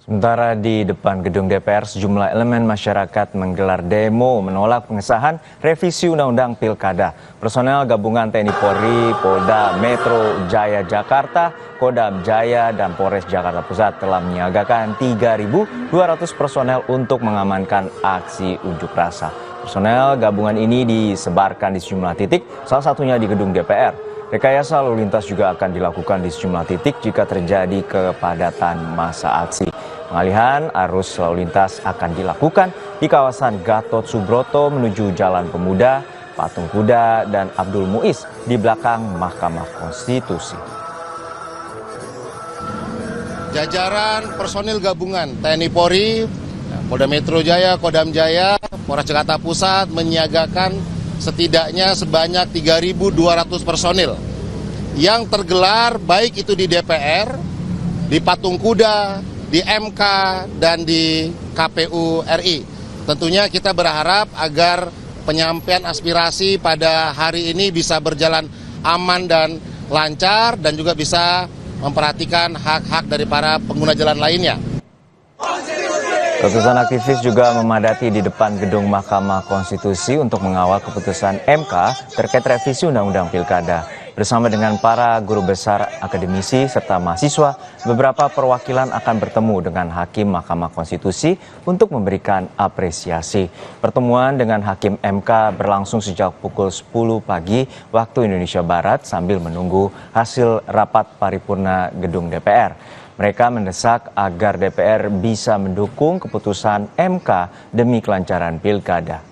Sementara di depan gedung DPR, sejumlah elemen masyarakat menggelar demo menolak pengesahan revisi Undang-Undang Pilkada. Personel gabungan TNI Polri, Polda Metro Jaya Jakarta, Kodam Jaya, dan Polres Jakarta Pusat telah menyiagakan 3.200 personel untuk mengamankan aksi unjuk rasa. Personel gabungan ini disebarkan di sejumlah titik, salah satunya di gedung DPR. Rekayasa lalu lintas juga akan dilakukan di sejumlah titik jika terjadi kepadatan massa aksi. Pengalihan arus lalu lintas akan dilakukan di kawasan Gatot Subroto menuju Jalan Pemuda, Patung Kuda, dan Abdul Muiz di belakang Mahkamah Konstitusi. Jajaran personil gabungan TNI Polri, Polda Metro Jaya, Kodam Jaya, Polres Jakarta Pusat menyiagakan setidaknya sebanyak 3.200 personil yang tergelar baik itu di DPR, di Patung Kuda, di MK, dan di KPU RI. Tentunya kita berharap agar penyampaian aspirasi pada hari ini bisa berjalan aman dan lancar dan juga bisa memperhatikan hak-hak dari para pengguna jalan lainnya. Ratusan aktivis juga memadati di depan gedung Mahkamah Konstitusi untuk mengawal keputusan MK terkait revisi Undang-Undang Pilkada. Bersama dengan para guru besar, akademisi, serta mahasiswa, beberapa perwakilan akan bertemu dengan Hakim Mahkamah Konstitusi untuk memberikan apresiasi. Pertemuan dengan Hakim MK berlangsung sejak pukul 10 pagi waktu Indonesia Barat sambil menunggu hasil rapat paripurna gedung DPR. Mereka mendesak agar DPR bisa mendukung keputusan MK demi kelancaran pilkada.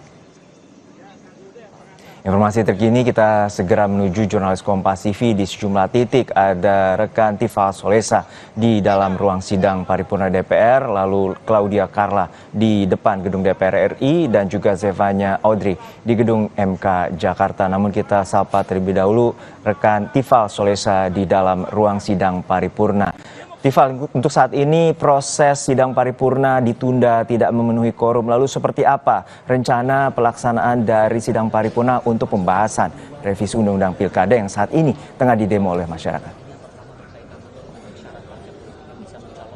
Informasi terkini kita segera menuju jurnalis Kompas TV di sejumlah titik. Ada rekan Tifal Solesa di dalam ruang sidang paripurna DPR, lalu Claudia Carla di depan gedung DPR RI, dan juga Zevanya Audrey di gedung MK Jakarta. Namun kita sapa terlebih dahulu rekan Tifal Solesa di dalam ruang sidang paripurna. Tifal, untuk saat ini proses sidang paripurna ditunda tidak memenuhi quorum. Lalu seperti apa rencana pelaksanaan dari sidang paripurna untuk pembahasan revisi Undang-Undang Pilkada yang saat ini tengah didemo oleh masyarakat?